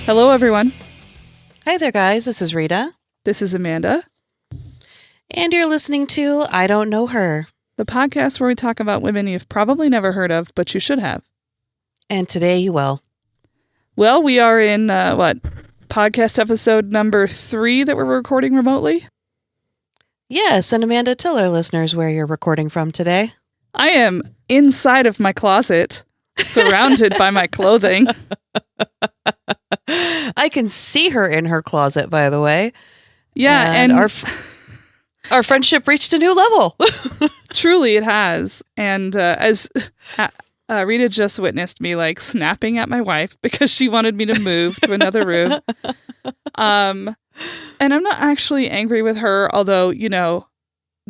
Hello, everyone. Hi there, guys. This is Rita. This is Amanda, And you're listening to I Don't Know Her. the podcast where we talk about women you've probably never heard of, but you should have. And today you will. Well, we are in, podcast episode number 3 that we're recording remotely. Yes, and Amanda, tell our listeners where you're recording from today. I am inside of my closet, surrounded by my clothing. I can see her in her closet, by the way. Yeah, and our friendship reached a new level. truly it has. And as Rita just witnessed me like snapping at my wife because she wanted me to move to another room. And I'm not actually angry with her, although, you know,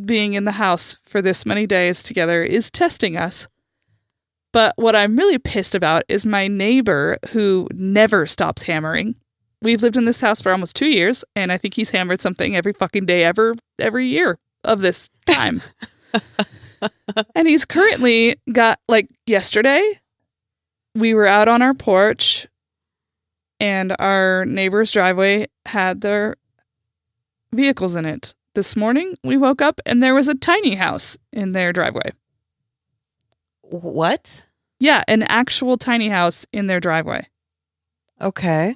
being in the house for this many days together is testing us. But what I'm really pissed about is my neighbor who never stops hammering. We've lived in this house for almost 2 years, and I think he's hammered something every fucking day every year of this time. And he's currently got, like, yesterday, we were out on our porch, and our neighbor's driveway had their vehicles in it. This morning, we woke up, and there was a tiny house in their driveway. What? Yeah, an actual tiny house in their driveway. Okay.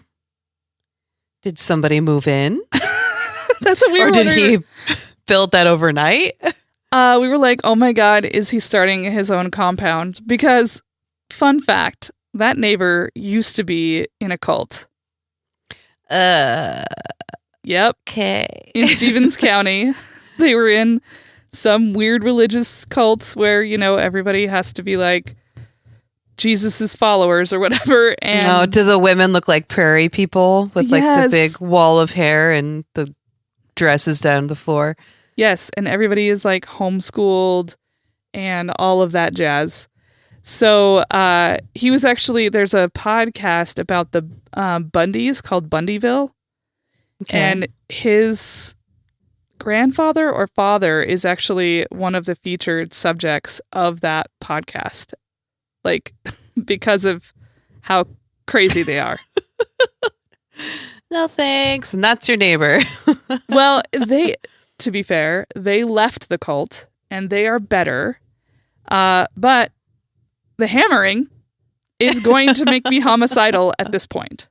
Did somebody move in? That's what we were Or did wondering. he build that overnight? We were like, oh my God, is he starting his own compound? Because, fun fact, that neighbor used to be in a cult. Yep. Okay. In Stevens County. They were in some weird religious cults where, you know, everybody has to be like Jesus's followers or whatever. And No, do the women look like prairie people with like Yes. the big wall of hair and the dresses down the floor? yes, and everybody is like homeschooled and all of that jazz. So he was actually, there's a podcast about the Bundys called Bundyville. Okay. And his grandfather or father is actually one of the featured subjects of that podcast. Like, because of how crazy they are. No thanks. And that's your neighbor. Well, to be fair, they left the cult and they are better. But the hammering is going to make me homicidal at this point.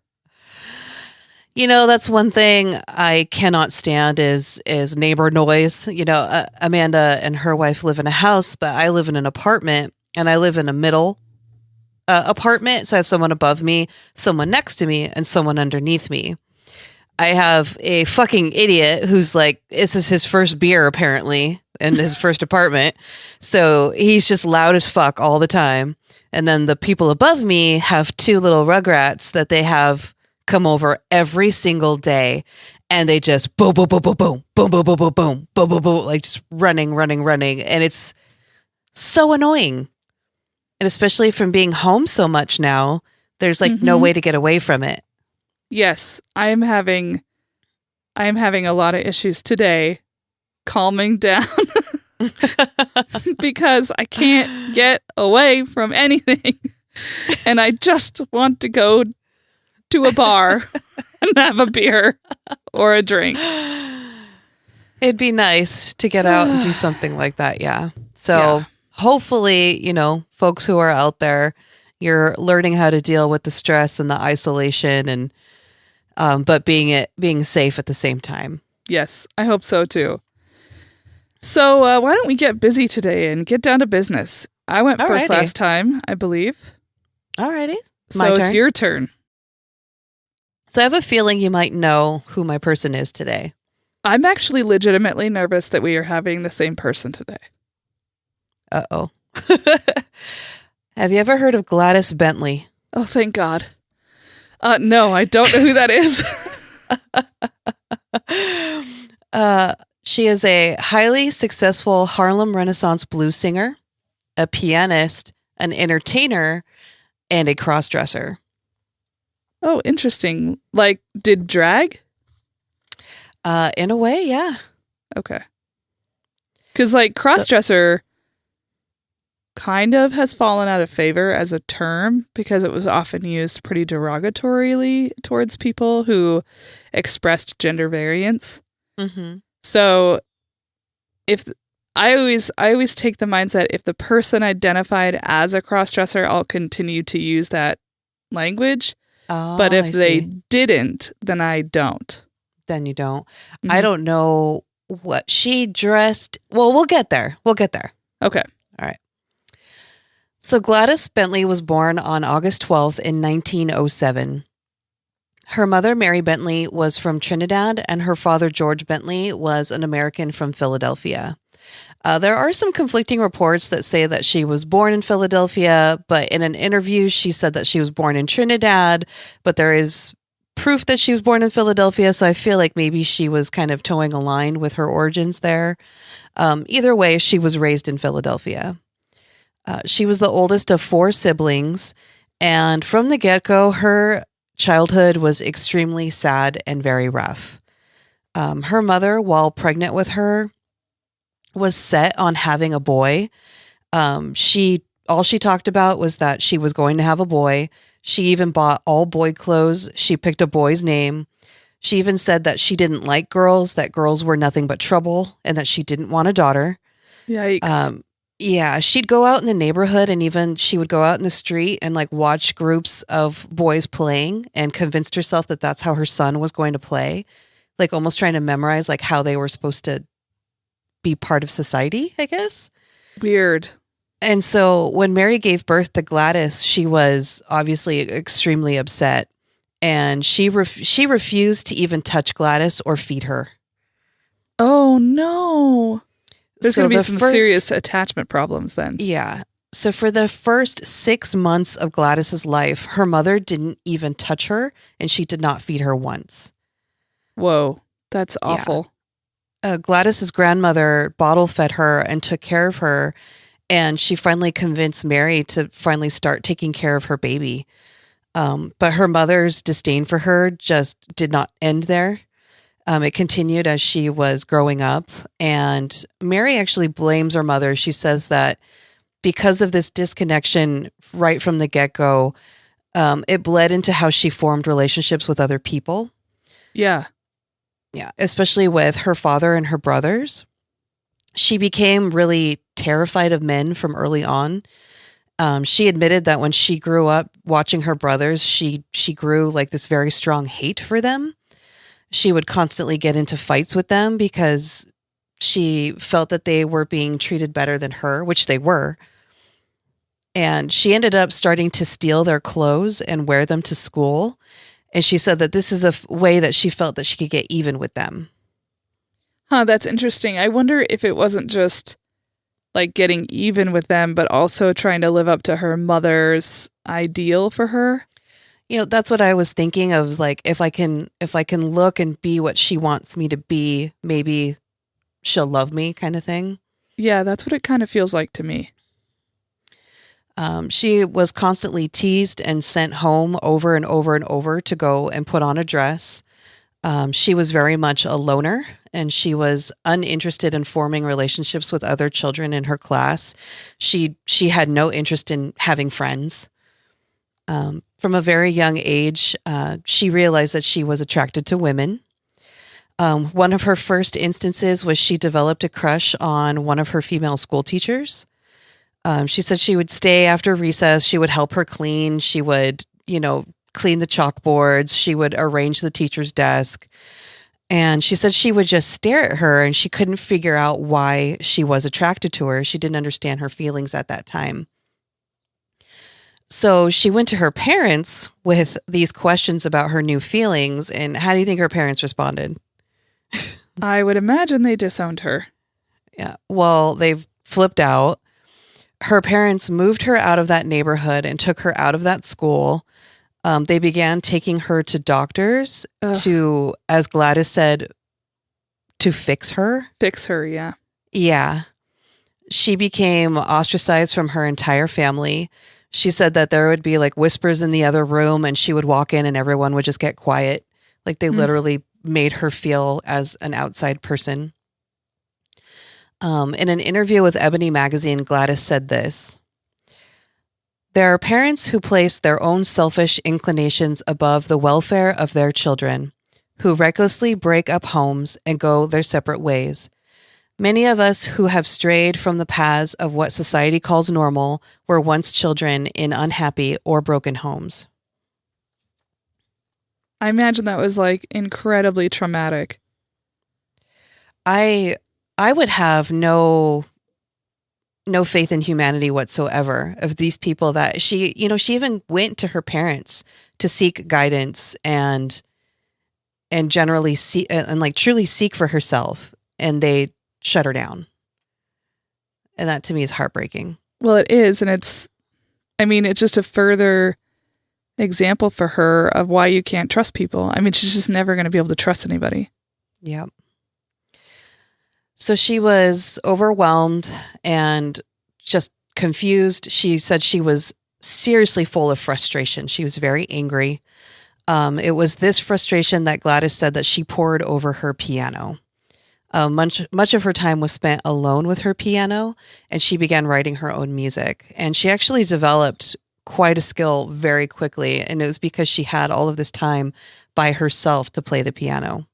You know, that's one thing I cannot stand is neighbor noise. You know, Amanda and her wife live in a house, but I live in an apartment, and I live in a middle apartment. So I have someone above me, someone next to me, and someone underneath me. I have a fucking idiot who's like, this is his first beer apparently in his first apartment. So he's just loud as fuck all the time. And then the people above me have 2 little rugrats that they have come over every single day, and they just boom, boom, boom, boom, boom, boom, boom, boom, boom, boom, boom, boom, boom, like just running, and it's so annoying. And especially from being home so much now, there's like no way to get away from it. Yes, I am having a lot of issues today calming down because I can't get away from anything. And I just want to go to a bar and have a beer or a drink. It'd be nice to get out and do something like that. Yeah. So Yeah. hopefully, you know, folks who are out there, you're learning how to deal with the stress and the isolation and, but being safe at the same time. Yes, I hope so too. So why don't we get busy today and get down to business? I went first Alrighty. last time, I believe. Alrighty. So it's your turn. So I have a feeling you might know who my person is today. I'm actually legitimately nervous that we are having the same person today. Uh-oh. Have you ever heard of Gladys Bentley? Oh, thank God. No, I don't know who that is. She is a highly successful Harlem Renaissance blues singer, a pianist, an entertainer, and a crossdresser. Oh, interesting. Like, did drag? In a way, yeah. Okay. Because, like, crossdresser kind of has fallen out of favor as a term because it was often used pretty derogatorily towards people who expressed gender variance. Mm-hmm. So if I always take the mindset, if the person identified as a crossdresser, I'll continue to use that language. Oh, But if I they see. didn't, then I don't. Then you don't. I Mhm. don't know what she dressed. Well, we'll get there. We'll get there. Okay. All right. So Gladys Bentley was born on August 12th in 1907. Her mother, Mary Bentley, was from Trinidad, and her father, George Bentley, was an American from Philadelphia. There are some conflicting reports that say that she was born in Philadelphia, but in an interview, she said that she was born in Trinidad, but there is proof that she was born in Philadelphia, so I feel like maybe she was kind of towing a line with her origins there. Either way, she was raised in Philadelphia. She was the oldest of 4 siblings, and from the get-go, her childhood was extremely sad and very rough. Her mother, while pregnant with her, was set on having a boy. All she talked about was that she was going to have a boy. She even bought all boy clothes. She picked a boy's name. She even said that she didn't like girls, that girls were nothing but trouble, and that she didn't want a daughter. Yikes. Yeah, she'd go out in the neighborhood, and even she would go out in the street and like watch groups of boys playing and convinced herself that that's how her son was going to play, like almost trying to memorize like how they were supposed to be part of society, I guess. Weird. And so when Mary gave birth to Gladys, she was obviously extremely upset, and she refused to even touch Gladys or feed her. Oh no. There's So going to be the some first- serious attachment problems then. Yeah. So for the first 6 months of Gladys's life, her mother didn't even touch her, and she did not feed her once. Whoa. That's awful. Gladys's grandmother bottle fed her and took care of her, and she finally convinced Mary to finally start taking care of her baby. But her mother's disdain for her just did not end there. It continued as she was growing up, and Mary actually blames her mother. She says that because of this disconnection right from the get-go, it bled into how she formed relationships with other people. Yeah. Yeah, especially with her father and her brothers. She became really terrified of men from early on. She admitted that when she grew up watching her brothers, she grew like this very strong hate for them. She would constantly get into fights with them because she felt that they were being treated better than her, which they were. And she ended up starting to steal their clothes and wear them to school. And she said that this is a way that she felt that she could get even with them. Huh, that's interesting. I wonder if it wasn't just like getting even with them, but also trying to live up to her mother's ideal for her. You know, that's what I was thinking of, like, if I can look and be what she wants me to be, maybe she'll love me, kind of thing. Yeah, that's what it kind of feels like to me. She was constantly teased and sent home over and over and over to go and put on a dress. She was very much a loner, and she was uninterested in forming relationships with other children in her class. She had no interest in having friends. From a very young age, she realized that she was attracted to women. One of her first instances was she developed a crush on one of her female school teachers. She said she would stay after recess. She would help her clean. She would, clean the chalkboards. She would arrange the teacher's desk. And she said she would just stare at her, and she couldn't figure out why she was attracted to her. She didn't understand her feelings at that time. So she went to her parents with these questions about her new feelings. And how do you think her parents responded? I would imagine they disowned her. Yeah. Well, they flipped out. Her parents moved her out of that neighborhood and took her out of that school. They began taking her to doctors to, as Gladys said, to fix her. Fix her, yeah. Yeah. She became ostracized from her entire family. She said that there would be like whispers in the other room, and she would walk in and everyone would just get quiet. Like they literally made her feel as an outside person. In an interview with Ebony magazine, Gladys said this. There are parents who place their own selfish inclinations above the welfare of their children, who recklessly break up homes and go their separate ways. Many of us who have strayed from the paths of what society calls normal were once children in unhappy or broken homes. I imagine that was like incredibly traumatic. I would have no faith in humanity whatsoever of these people that she even went to her parents to seek guidance and generally see and like truly seek for herself, and they shut her down. And that to me is heartbreaking. Well, it is, and it's just a further example for her of why you can't trust people. I mean, she's just never going to be able to trust anybody. Yep. So she was overwhelmed and just confused. She said she was seriously full of frustration. She was very angry. It was this frustration that Gladys said that she poured over her piano. Much of her time was spent alone with her piano, and she began writing her own music. And she actually developed quite a skill very quickly, and it was because she had all of this time by herself to play the piano.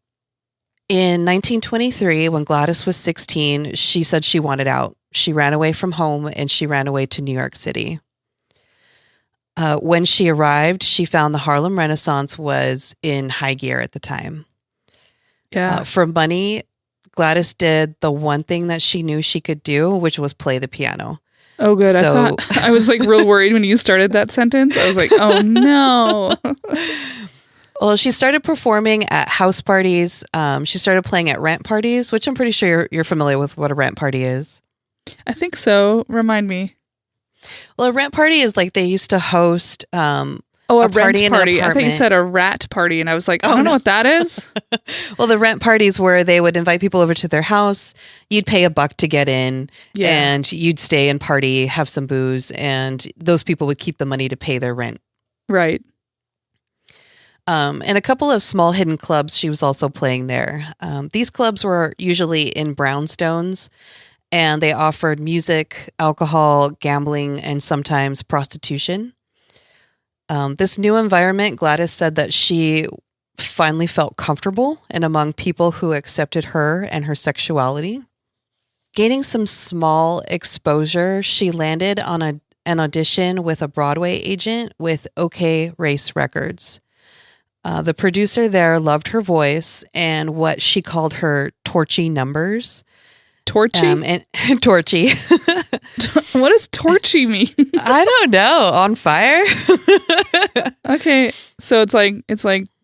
In 1923, when Gladys was 16, she said she wanted out. She ran away from home, and she ran away to New York City. When she arrived, she found the Harlem Renaissance was in high gear at the time. Yeah. For money, Gladys did the one thing that she knew she could do, which was play the piano. Oh, good. I was like real worried when you started that sentence. I was like, oh no. Well, she started performing at house parties. She started playing at rent parties, which I'm pretty sure you're familiar with what a rent party is. I think so. Remind me. Well, a rent party is like they used to host a rent party. I thought you said a rat party, and I was like, I don't know what that is. Well, the rent parties where they would invite people over to their house. You'd pay $1 to get in, and you'd stay and party, have some booze, and those people would keep the money to pay their rent. Right. And a couple of small hidden clubs she was also playing there. These clubs were usually in brownstones, and they offered music, alcohol, gambling, and sometimes prostitution. This new environment, Gladys said that she finally felt comfortable and among people who accepted her and her sexuality. Gaining some small exposure, she landed on an audition with a Broadway agent with OK Race Records. The producer there loved her voice and what she called her torchy numbers. Torchy? And torchy. What does torchy mean? I don't know. On fire? Okay, so it's like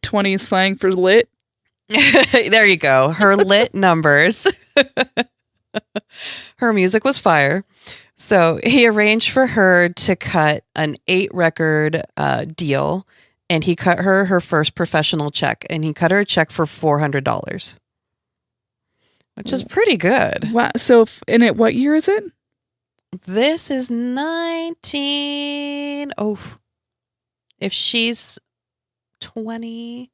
20s slang for lit. There you go. Her lit numbers. Her music was fire. So he arranged for her to cut an 8-record deal, and he cut her first professional check, and he cut her a check for $400. Which is pretty good. Wow. So, what year is it? This is 19. Oh, if she's 20.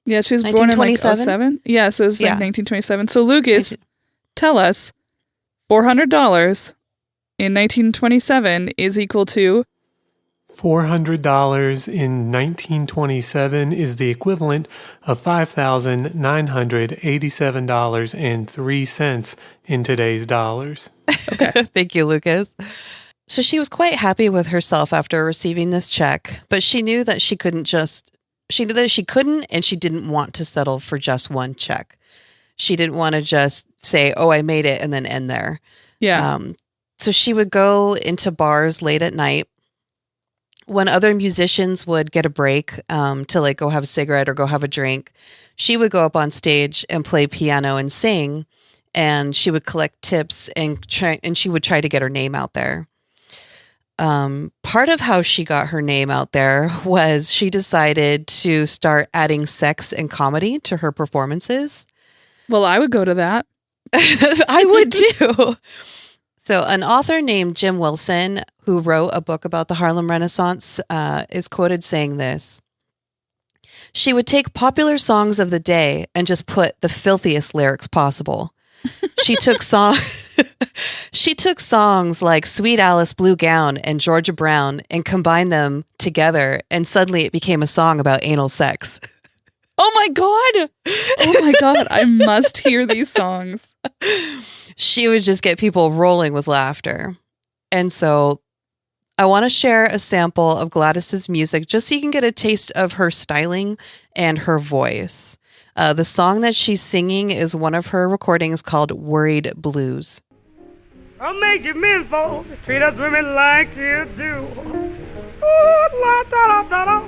Yeah, she was born in like 07. Yeah, so it was like 1927. So, Lucas, tell us $400 in 1927 is equal to $400 in 1927 is the equivalent of $5,987.03 in today's dollars. Okay. Thank you, Lucas. So she was quite happy with herself after receiving this check, but she knew that she couldn't and she didn't want to settle for just one check. She didn't want to just say, oh, I made it, and then end there. Yeah. So she would go into bars late at night when other musicians would get a break to like go have a cigarette or go have a drink. She would go up on stage and play piano and sing, and she would collect tips and she would try to get her name out there. Part of how she got her name out there was she decided to start adding sex and comedy to her performances. Well, I would go to that. I would too. So an author named Jim Wilson, who wrote a book about the Harlem Renaissance, is quoted saying this. She would take popular songs of the day and just put the filthiest lyrics possible. She took songs She took songs like Sweet Alice Blue Gown and Georgia Brown and combined them together, and suddenly it became a song about anal sex. Oh my God. Oh my God. I must hear these songs. She would just get people rolling with laughter. And so I want to share a sample of Gladys's music just so you can get a taste of her styling and her voice. The song that she's singing is one of her recordings called Worried Blues. I'll make you men folks treat us women like you do. Ooh, la, da, da, da, da.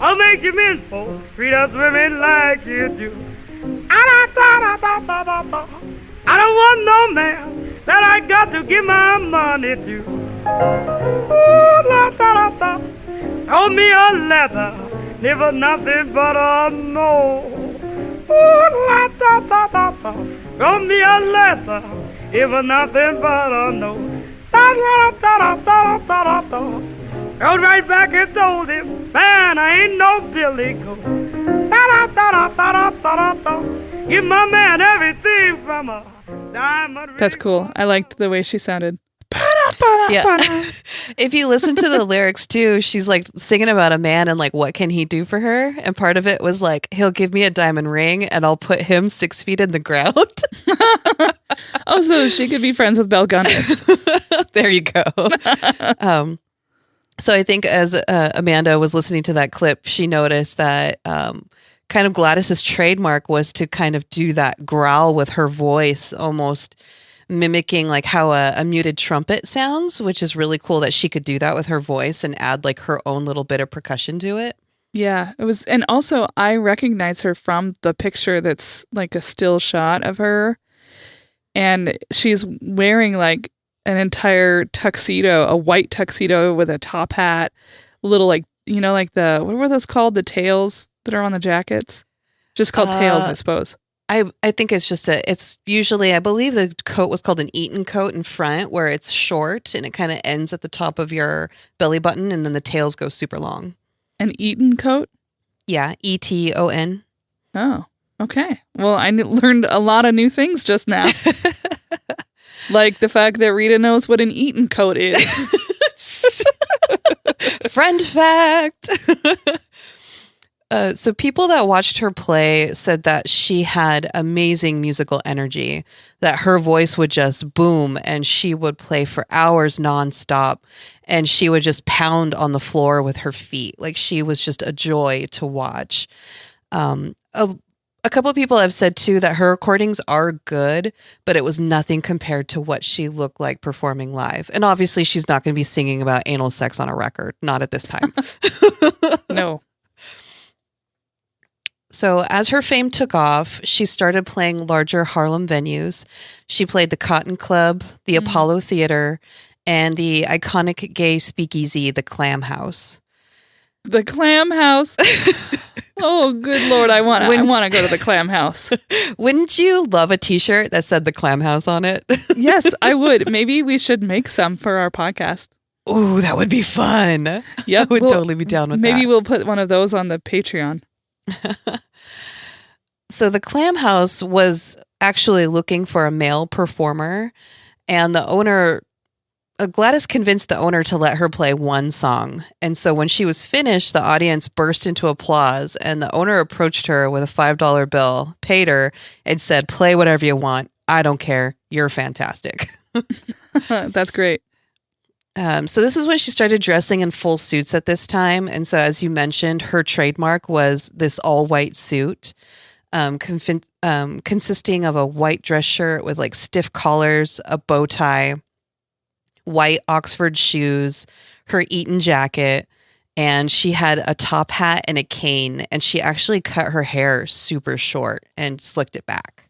I'll make you men folks treat us women like you do. Ah, da, da, da, da, da, da. I don't want no man that I got to give my money to. Ooh, la, da, da, da. Told me a letter, never nothing but a no. Ooh, la, da, da, da, da. Told me a letter. Even nothing but a no. Goes right back and told him, man, I ain't no Billy Goat. Give my man everything from a diamond. That's cool. I liked the way she sounded. Yeah. If you listen to the lyrics too, she's like singing about a man and like what can he do for her, and part of it was like he'll give me a diamond ring and I'll put him 6 feet in the ground. Oh, so she could be friends with Belle Gunness. There you go. So I think as Amanda was listening to that clip, she noticed that kind of Gladys's trademark was to kind of do that growl with her voice, almost mimicking like how a muted trumpet sounds, which is really cool that she could do that with her voice and add like her own little bit of percussion to it. Yeah, it was. And also I recognize her from the picture that's like a still shot of her. And she's wearing like an entire tuxedo, a white tuxedo with a top hat, little like, you know, like what were those called? The tails that are on the jackets? Just called tails, I suppose. I think it's just it's usually, I believe the coat was called an Eton coat in front, where it's short and it kind of ends at the top of your belly button and then the tails go super long. An Eton coat? Yeah, Eton. Oh, okay. Well, I learned a lot of new things just now. Like the fact that Rita knows what an Eton coat is. Friend fact. So people that watched her play said that she had amazing musical energy, that her voice would just boom and she would play for hours nonstop and she would just pound on the floor with her feet. Like she was just a joy to watch. A couple of people have said too that her recordings are good, but it was nothing compared to what she looked like performing live. And obviously she's not going to be singing about anal sex on a record, not at this time. No. So as her fame took off, she started playing larger Harlem venues. She played the Cotton Club, the Apollo Theater, and the iconic gay speakeasy, the Clam House. The Clam House. Oh, good Lord. I want to go to the Clam House. Wouldn't you love a t-shirt that said the Clam House on it? Yes, I would. Maybe we should make some for our podcast. Ooh, that would be fun. Yep, I would totally be down with that. Maybe we'll put one of those on the Patreon. So the Clam House was actually looking for a male performer, and the owner, Gladys convinced the owner to let her play one song. And so when she was finished, the audience burst into applause, and the owner approached her with a $5 bill, paid her, and said, "Play whatever you want. I don't care. You're fantastic." That's great. So this is when she started dressing in full suits at this time. And so, as you mentioned, her trademark was this all-white suit, consisting of a white dress shirt with like stiff collars, a bow tie, white Oxford shoes, her Eton jacket, and she had a top hat and a cane, and she actually cut her hair super short and slicked it back.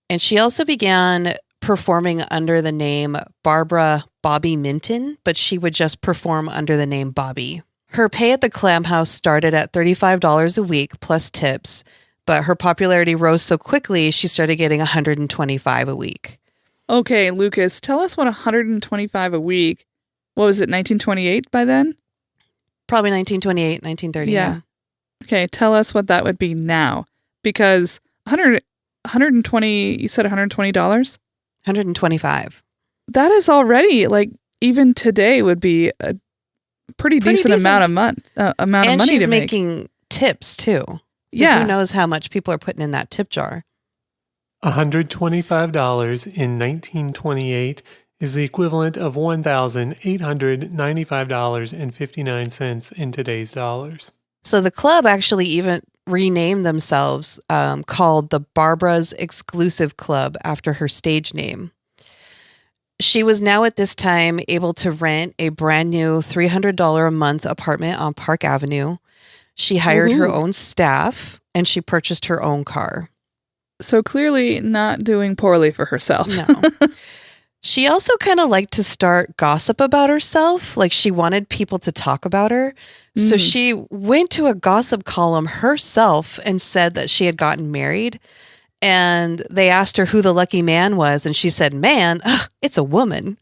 And she also began performing under the name Barbara Bobby Minton, but she would just perform under the name Bobby. Her pay at the Clam House started at $35 a week plus tips, but her popularity rose so quickly she started getting $125 a week. Okay, Lucas, tell us what $125 a week. What was it, 1928 by then? Probably 1928, 1930. Yeah. Okay, tell us what that would be now. Because 120, you said $120? 125. That is already like even today would be a pretty decent amount of amount of money and she's to make. making tips too. So Yeah. who knows how much people are putting in that tip jar? $125 in 1928 is the equivalent of $1,895.59 in today's dollars. So the club actually even renamed themselves, called the Barbara's Exclusive Club after her stage name. She was now at this time able to rent a brand new $300 a month apartment on Park Avenue. She hired her own staff and she purchased her own car. So clearly not doing poorly for herself. No. She also kind of liked to start gossip about herself. Like she wanted people to talk about her. So she went to a gossip column herself and said that she had gotten married. And they asked her who the lucky man was. And she said, man, it's a woman.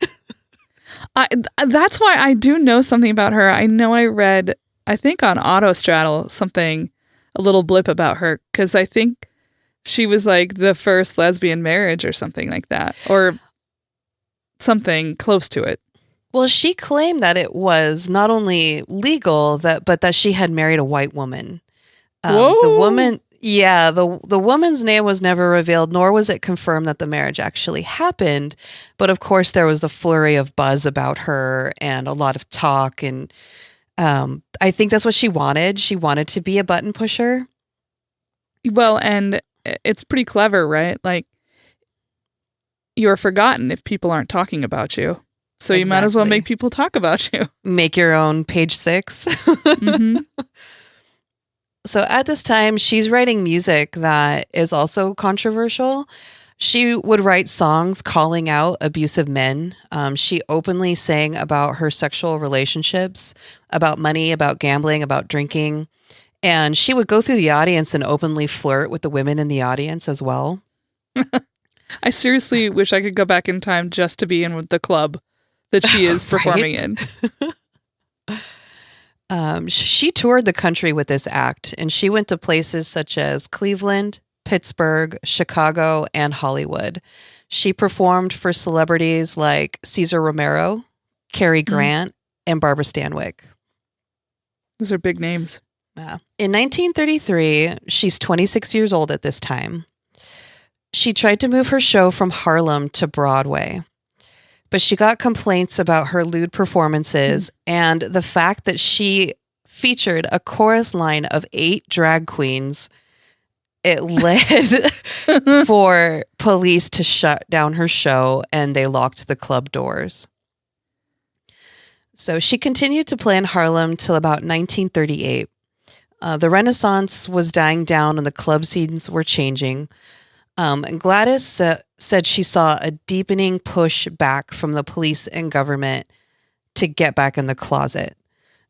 That's why I do know something about her. I know I read, I think on Autostraddle, something, a little blip about her. Because I think she was like the first lesbian marriage or something like that. Or something close to it. Well, she claimed that it was not only legal, but that she had married a white woman. Whoa. The woman... Yeah, the woman's name was never revealed, nor was it confirmed that the marriage actually happened. But of course, there was a flurry of buzz about her and a lot of talk. And I think that's what she wanted. She wanted to be a button pusher. Well, and it's pretty clever, right? Like, you're forgotten if people aren't talking about you. So you might as well make people talk about you. Make your own page 6. Mm-hmm. So at this time, she's writing music that is also controversial. She would write songs calling out abusive men. She openly sang about her sexual relationships, about money, about gambling, about drinking. And she would go through the audience and openly flirt with the women in the audience as well. I seriously wish I could go back in time just to be in with the club that she is performing in. She toured the country with this act, and she went to places such as Cleveland, Pittsburgh, Chicago, and Hollywood. She performed for celebrities like Cesar Romero, Cary Grant, and Barbara Stanwyck. Those are big names. Yeah. In 1933, she's 26 years old at this time. She tried to move her show from Harlem to Broadway, but she got complaints about her lewd performances and the fact that she featured a chorus line of 8 drag queens. It led for police to shut down her show, and they locked the club doors. So she continued to play in Harlem till about 1938. The Renaissance was dying down and the club scenes were changing. And Gladys said she saw a deepening push back from the police and government to get back in the closet.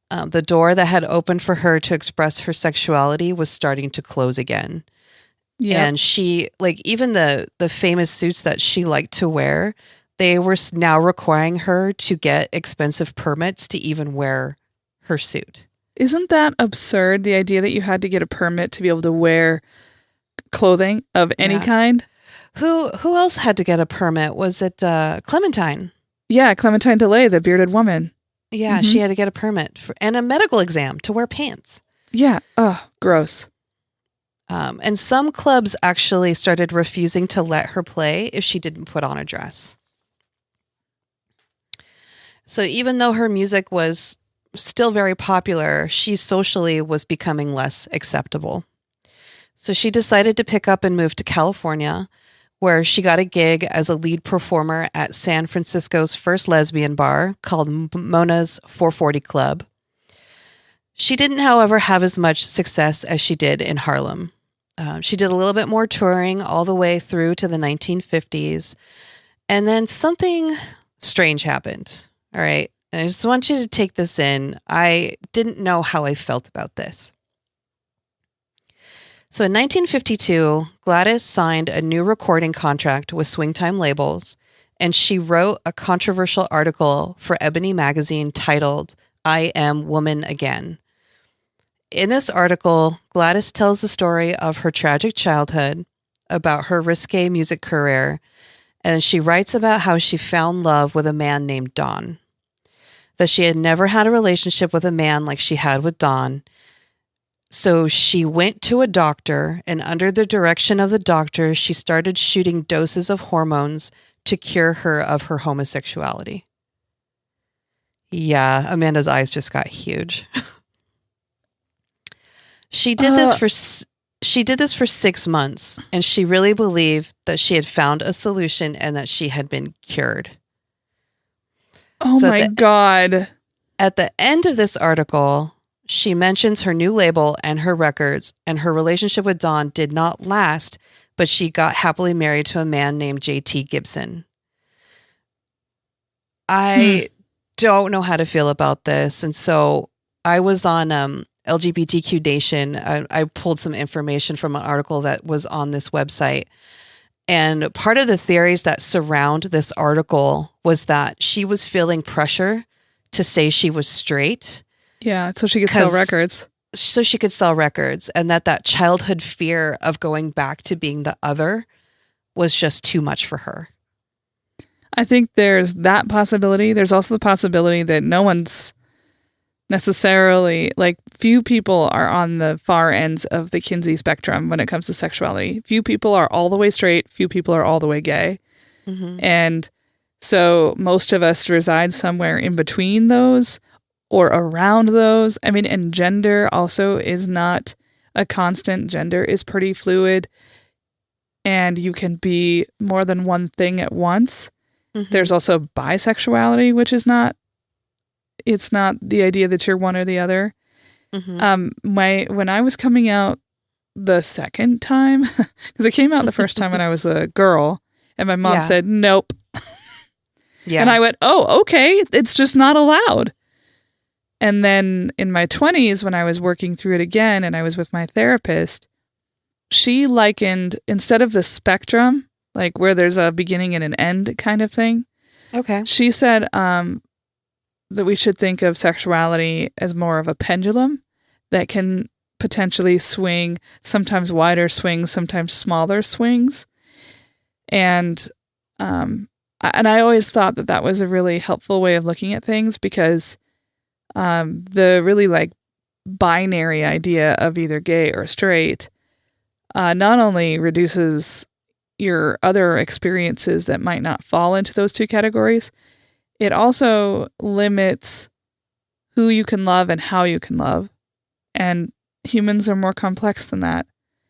The door that had opened for her to express her sexuality was starting to close again. Yep. And she, like, even the famous suits that she liked to wear, they were now requiring her to get expensive permits to even wear her suit. Isn't that absurd, the idea that you had to get a permit to be able to wear clothing of any kind? Who else had to get a permit? Was it Clementine? Yeah, Clementine DeLay, the bearded woman. Yeah, she had to get a permit and a medical exam to wear pants. Yeah. Oh, gross. And some clubs actually started refusing to let her play if she didn't put on a dress. So even though her music was still very popular, she socially was becoming less acceptable. So she decided to pick up and move to California, where she got a gig as a lead performer at San Francisco's first lesbian bar called Mona's 440 Club. She didn't, however, have as much success as she did in Harlem. She did a little bit more touring all the way through to the 1950s. And then something strange happened. All right. And I just want you to take this in. I didn't know how I felt about this. So in 1952, Gladys signed a new recording contract with Swingtime Labels, and she wrote a controversial article for Ebony magazine titled, "I Am Woman Again." In this article, Gladys tells the story of her tragic childhood, about her risque music career, And she writes about how she found love with a man named Don. That she had never had a relationship with a man like she had with Don. So she went to a doctor, and under the direction of the doctor, she started shooting doses of hormones to cure her of her homosexuality. Yeah, Amanda's eyes just got huge. She did this for 6 months, and she really believed that she had found a solution and that she had been cured. Oh my God. At the end of this article, she mentions her new label and her records, and her relationship with Don did not last, but she got happily married to a man named J.T. Gibson. I don't know how to feel about this. And so I was on LGBTQ Nation. I pulled some information from an article that was on this website. And part of the theories that surround this article was that she was feeling pressure to say she was straight. Yeah, so she could sell records. So she could sell records, and that childhood fear of going back to being the other was just too much for her. I think there's that possibility. There's also the possibility that no one's necessarily, like, few people are on the far ends of the Kinsey spectrum when it comes to sexuality. Few people are all the way straight. Few people are all the way gay. Mm-hmm. And so most of us reside somewhere in between those or around those. I mean, and gender also is not a constant. Gender is pretty fluid, and you can be more than one thing at once. Mm-hmm. There's also bisexuality, which is not, it's not the idea that you're one or the other. Mm-hmm. When I was coming out the second time, because I came out the first time when I was a girl, and my mom said, nope. Yeah. And I went, oh, okay, it's just not allowed. And then in my 20s, when I was working through it again and I was with my therapist, she likened, instead of the spectrum, like where there's a beginning and an end kind of thing. Okay. She said that we should think of sexuality as more of a pendulum that can potentially swing, sometimes wider swings, sometimes smaller swings. And I always thought that was a really helpful way of looking at things, because the really like binary idea of either gay or straight not only reduces your other experiences that might not fall into those two categories, it also limits who you can love and how you can love. And humans are more complex than that.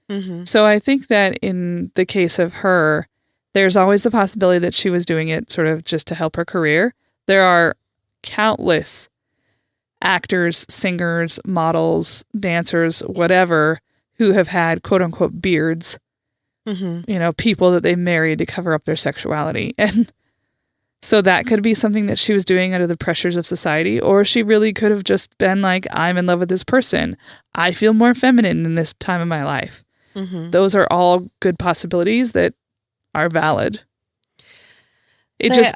Mm-hmm. So I think that in the case of her, there's always the possibility that she was doing it sort of just to help her career. There are countless actors, singers, models, dancers, whatever, who have had quote unquote beards, mm-hmm. you know, people that they married to cover up their sexuality. And so that could be something that she was doing under the pressures of society, or she really could have just been like, I'm in love with this person. I feel more feminine in this time of my life. Mm-hmm. Those are all good possibilities that are valid. It so just,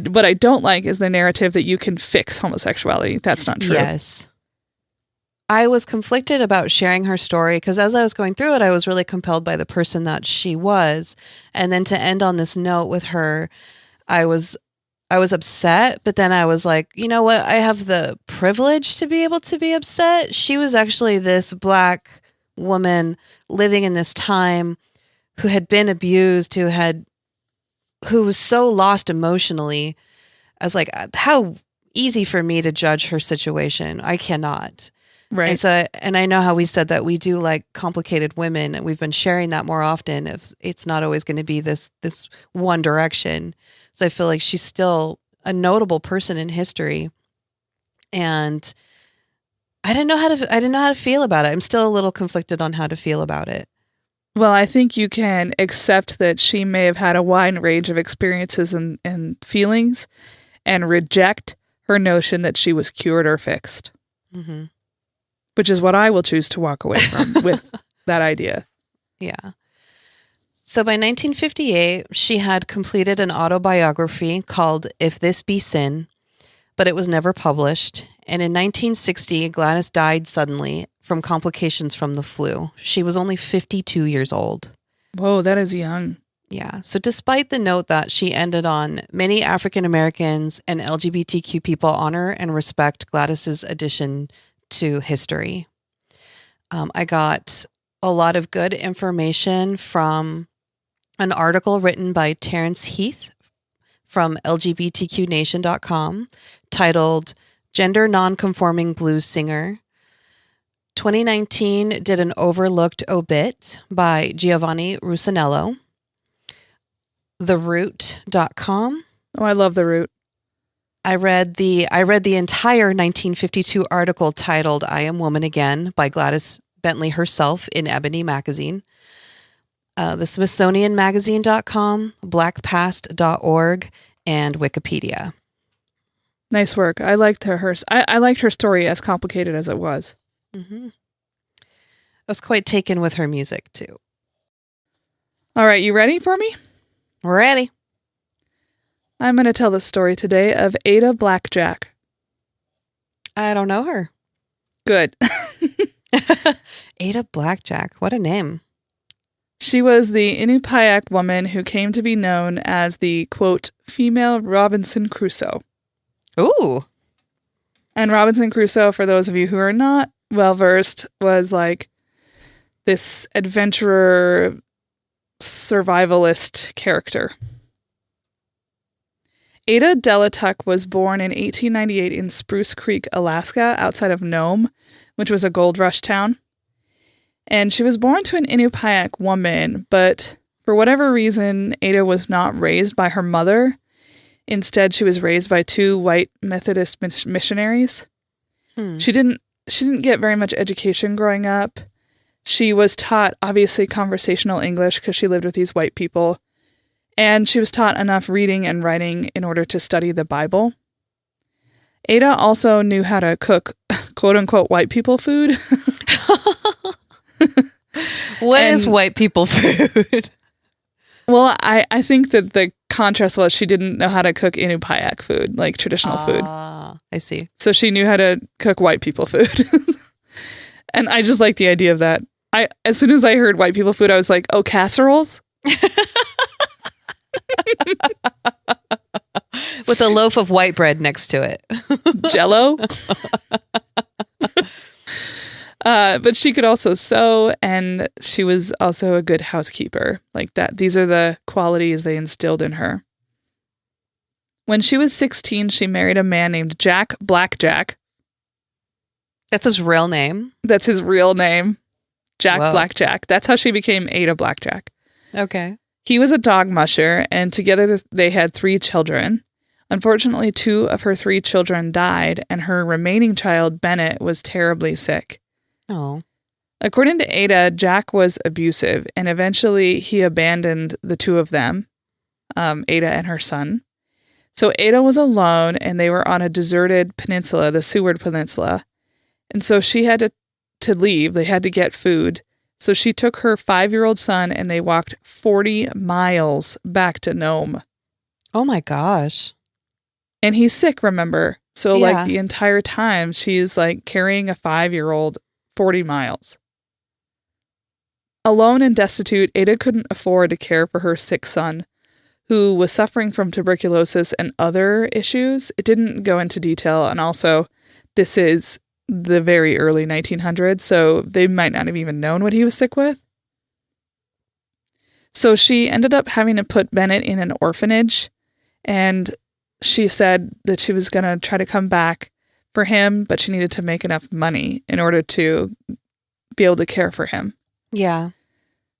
what I don't like is the narrative that you can fix homosexuality. That's not true. Yes. I was conflicted about sharing her story because as I was going through it, I was really compelled by the person that she was. And then to end on this note with her, I was upset, but then I was like, you know what? I have the privilege to be able to be upset. She was actually this Black woman living in this time who had been abused, who was so lost emotionally. I was like, how easy for me to judge her situation. I cannot. Right. And so, and I know how we said that we do like complicated women, and we've been sharing that more often. If it's not always going to be this one direction. So I feel like she's still a notable person in history, and I didn't know how to feel about it. I'm still a little conflicted on how to feel about it. Well, I think you can accept that she may have had a wide range of experiences and feelings, and reject her notion that she was cured or fixed. Mm-hmm. Which is what I will choose to walk away from with that idea. Yeah. So by 1958, she had completed an autobiography called If This Be Sin, but it was never published. And in 1960, Gladys died suddenly from complications from the flu. She was only 52 years old. Whoa, that is young. Yeah. So despite the note that she ended on, many African Americans and LGBTQ people honor and respect Gladys's addition to history. I got a lot of good information from an article written by Terrence Heath from LGBTQnation.com titled Gender Nonconforming Blues Singer. 2019 did an overlooked obit by Giovanni Rusinello. TheRoot.com. Oh, I love The Root. I read the entire 1952 article titled I Am Woman Again by Gladys Bentley herself in Ebony magazine. The Smithsonianmagazine.com, blackpast.org, and Wikipedia. Nice work. I liked I liked her story, as complicated as it was. Mm-hmm. I was quite taken with her music too. All right, you ready for me? Ready? I'm going to tell the story today of Ada Blackjack. I don't know her. Good. Ada Blackjack. What a name. She was the Inupiaq woman who came to be known as the, quote, female Robinson Crusoe. Ooh. And Robinson Crusoe, for those of you who are not well-versed, was like this adventurer, survivalist character. Ada Delatuck was born in 1898 in Spruce Creek, Alaska, outside of Nome, which was a gold rush town. And she was born to an Inupiaq woman, but for whatever reason, Ada was not raised by her mother. Instead, she was raised by two white Methodist missionaries. She didn't get very much education growing up. She was taught, obviously, conversational English because she lived with these white people. And she was taught enough reading and writing in order to study the Bible. Ada also knew how to cook, quote-unquote, white people food. What is white people food? Well, I think that the contrast was she didn't know how to cook Inupiaq food, like traditional food. I see. So she knew how to cook white people food. And I just like the idea of that. As soon as I heard white people food, I was like, oh, casseroles? With a loaf of white bread next to it. Jell-O? But she could also sew, and she was also a good housekeeper. Like that. These are the qualities they instilled in her. When she was 16, she married a man named Jack Blackjack. That's his real name? That's his real name. Jack Whoa. Blackjack. That's how she became Ada Blackjack. Okay. He was a dog musher, and together they had 3 children. Unfortunately, 2 of her 3 children died, and her remaining child, Bennett, was terribly sick. Oh. According to Ada, Jack was abusive, and eventually he abandoned the 2 of them, Ada and her son. So Ada was alone, and they were on a deserted peninsula, the Seward Peninsula. And so she had to leave. They had to get food. So she took her 5-year-old son, and they walked 40 miles back to Nome. Oh my gosh. And he's sick, remember? So Yeah. like the entire time, she's like carrying a 5-year-old 40 miles. Alone and destitute, Ada couldn't afford to care for her sick son, who was suffering from tuberculosis and other issues. It didn't go into detail, and also this is the very early 1900s, so they might not have even known what he was sick with. So she ended up having to put Bennett in an orphanage, and she said that she was going to try to come back for him, but she needed to make enough money in order to be able to care for him. Yeah.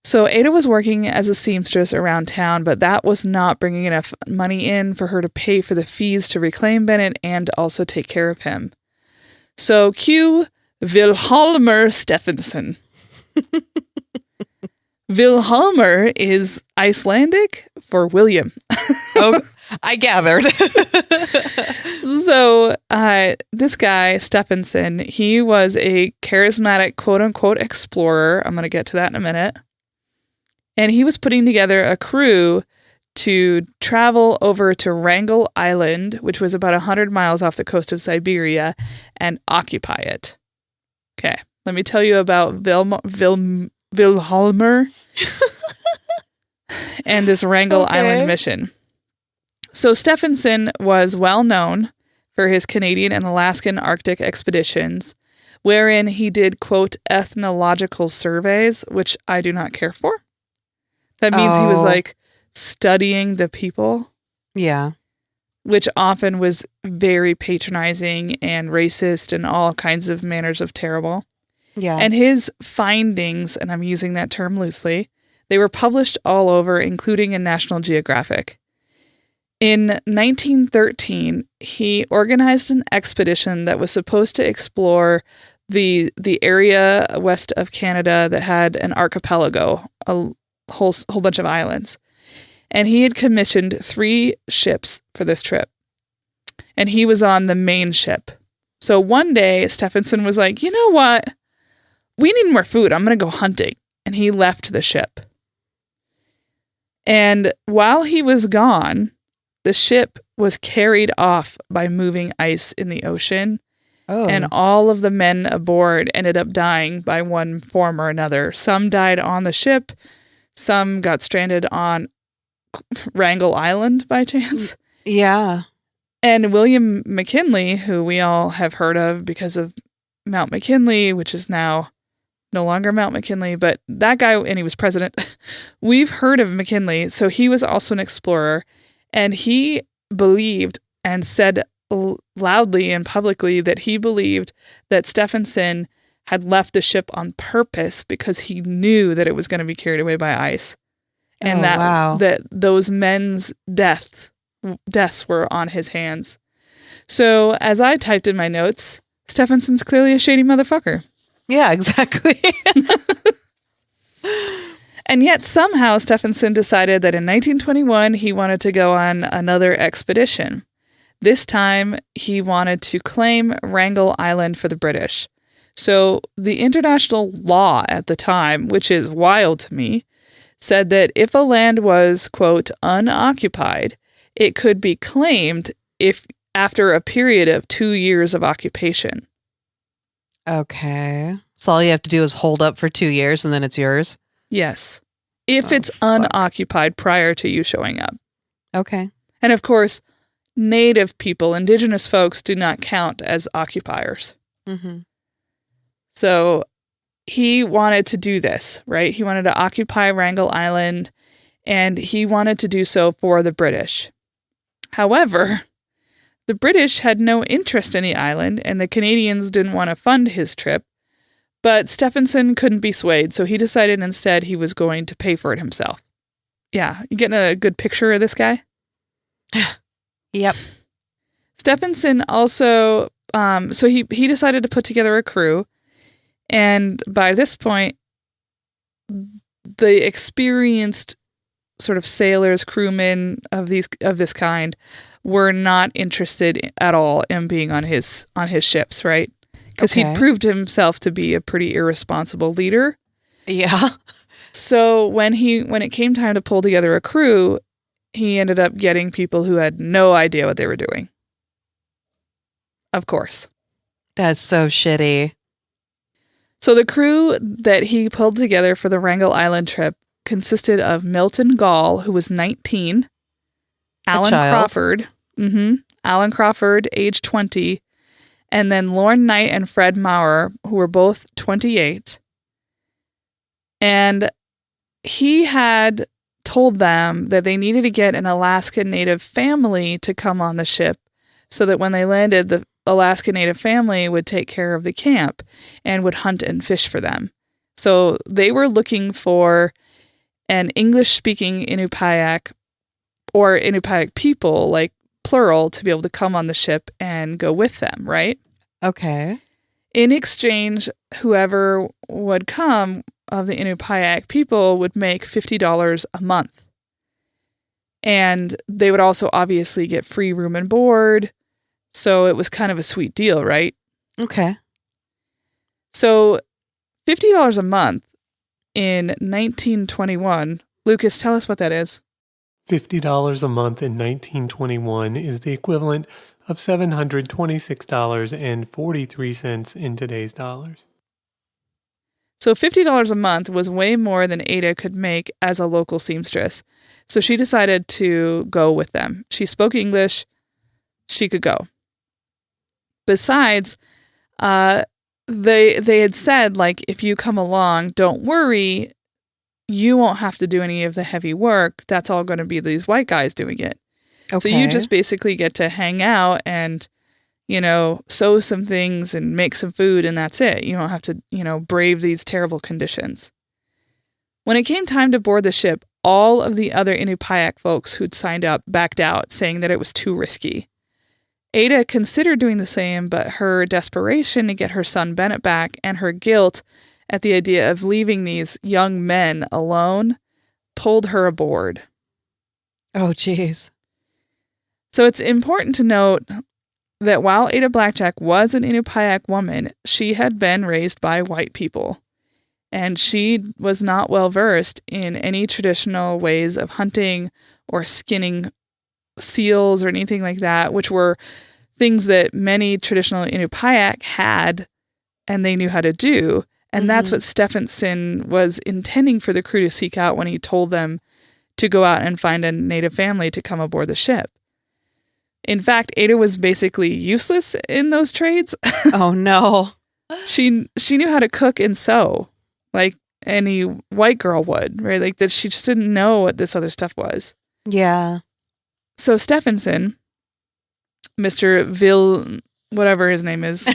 So Ada was working as a seamstress around town, but that was not bringing enough money in for her to pay for the fees to reclaim Bennett and also take care of him. So cue Vilhjalmur Stephenson. Vilhjalmur is Icelandic for William. Oh, I gathered. So this guy, Stephenson, he was a charismatic quote-unquote explorer. I'm going to get to that in a minute. And he was putting together a crew to travel over to Wrangel Island, which was about 100 miles off the coast of Siberia, and occupy it. Okay, let me tell you about Vilhjalmur. and this Wrangel Okay. Island mission. So Stephenson was well known for his Canadian and Alaskan Arctic expeditions, wherein he did, quote, ethnological surveys, which I do not care for. That means he was Oh. like studying the people, Yeah. which often was very patronizing and racist and all kinds of manners of terrible. Yeah. And his findings, and I'm using that term loosely, they were published all over, including in National Geographic. In 1913, he organized an expedition that was supposed to explore the area west of Canada that had an archipelago, a whole bunch of islands. And he had commissioned 3 ships for this trip. And he was on the main ship. So one day, Stephenson was like, you know what? We need more food. I'm going to go hunting. And he left the ship. And while he was gone, the ship was carried off by moving ice in the ocean. Oh. And all of the men aboard ended up dying by one form or another. Some died on the ship. Some got stranded on Wrangel Island by chance. Yeah. And William McKinley, who we all have heard of because of Mount McKinley, which is now no longer Mount McKinley, but that guy, and he was president. We've heard of McKinley, so he was also an explorer, and he believed and said loudly and publicly that he believed that Stephenson had left the ship on purpose because he knew that it was going to be carried away by ice, and that those men's deaths were on his hands. So as I typed in my notes, Stephenson's clearly a shady motherfucker. Yeah, exactly. And yet somehow Stephenson decided that in 1921 he wanted to go on another expedition. This time he wanted to claim Wrangel Island for the British. So the international law at the time, which is wild to me, said that if a land was, quote, unoccupied, it could be claimed if after a period of 2 years of occupation. Okay. So all you have to do is hold up for 2 years and then it's yours? Yes. If it's fuck. unoccupied prior to you showing up. Okay. And of course, native people, indigenous folks, do not count as occupiers. Mm-hmm. So he wanted to do this, right? He wanted to occupy Wrangel Island, and he wanted to do so for the British. However, the British had no interest in the island, and the Canadians didn't want to fund his trip. But Stephenson couldn't be swayed, so he decided instead he was going to pay for it himself. Yeah, you getting a good picture of this guy? Yep. Stephenson also, so he decided to put together a crew, and by this point, the experienced sort of sailors, crewmen of this kind were not interested at all in being on his ships, right? Because Okay. he'd proved himself to be a pretty irresponsible leader. Yeah. So when it came time to pull together a crew, he ended up getting people who had no idea what they were doing. Of course. That's so shitty. So the crew that he pulled together for the Wrangel Island trip consisted of Milton Gall, who was 19, Alan child. Crawford, Alan Crawford, age 20, and then Lorne Knight and Fred Maurer, who were both 28. And he had told them that they needed to get an Alaska Native family to come on the ship so that when they landed, the Alaska Native family would take care of the camp and would hunt and fish for them. So they were looking for an English-speaking Inupiaq or Inupiaq people, like plural, to be able to come on the ship and go with them, right? Okay. In exchange, whoever would come of the Inupiaq people would make $50 a month. And they would also obviously get free room and board. So it was kind of a sweet deal, right? Okay. So $50 a month in 1921. Lucas, tell us what that is. $50 a month in 1921 is the equivalent of $726.43 in today's dollars. So $50 a month was way more than Ada could make as a local seamstress. So she decided to go with them. She spoke English. She could go. Besides, they had said, like, if you come along, don't worry, you won't have to do any of the heavy work. That's all going to be these white guys doing it. Okay. So you just basically get to hang out and, sew some things and make some food, and that's it. You don't have to, brave these terrible conditions. When it came time to board the ship, all of the other Inupiaq folks who'd signed up backed out, saying that it was too risky. Ada considered doing the same, but her desperation to get her son Bennett back and her guilt at the idea of leaving these young men alone pulled her aboard. Oh, jeez. So it's important to note that while Ada Blackjack was an Inupiaq woman, she had been raised by white people, and she was not well versed in any traditional ways of hunting or skinning seals or anything like that, which were things that many traditional Inupiaq had and they knew how to do. And that's what Stephenson was intending for the crew to seek out when he told them to go out and find a native family to come aboard the ship. In fact, Ada was basically useless in those trades. Oh, no. She knew how to cook and sew, like any white girl would, right? Like that she just didn't know what this other stuff was. Yeah. So Stephenson, Mr. whatever his name is,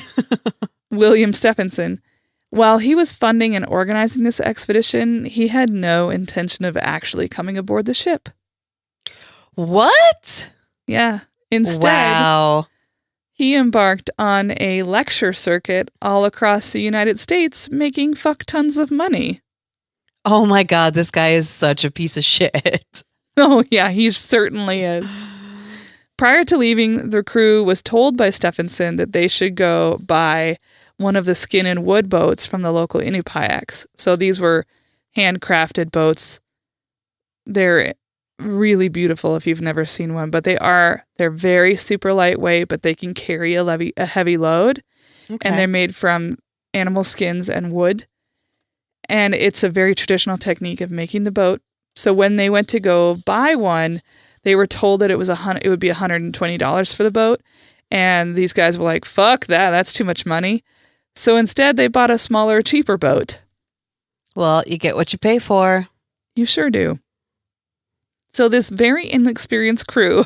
William Stephenson, while he was funding and organizing this expedition, he had no intention of actually coming aboard the ship. What? Yeah. Instead, wow. He embarked on a lecture circuit all across the United States, making fuck tons of money. Oh my God, this guy is such a piece of shit. Oh yeah, he certainly is. Prior to leaving, the crew was told by Stephenson that they should go buy one of the skin and wood boats from the local Inupiaqs. So these were handcrafted boats. They're really beautiful if you've never seen one, but they're very super lightweight, but they can carry a heavy load. Okay. And they're made from animal skins and wood. And it's a very traditional technique of making the boat. So when they went to go buy one, they were told that it would be $120 for the boat. And these guys were like, fuck that, that's too much money. So instead they bought a smaller, cheaper boat. Well, you get what you pay for. You sure do. So this very inexperienced crew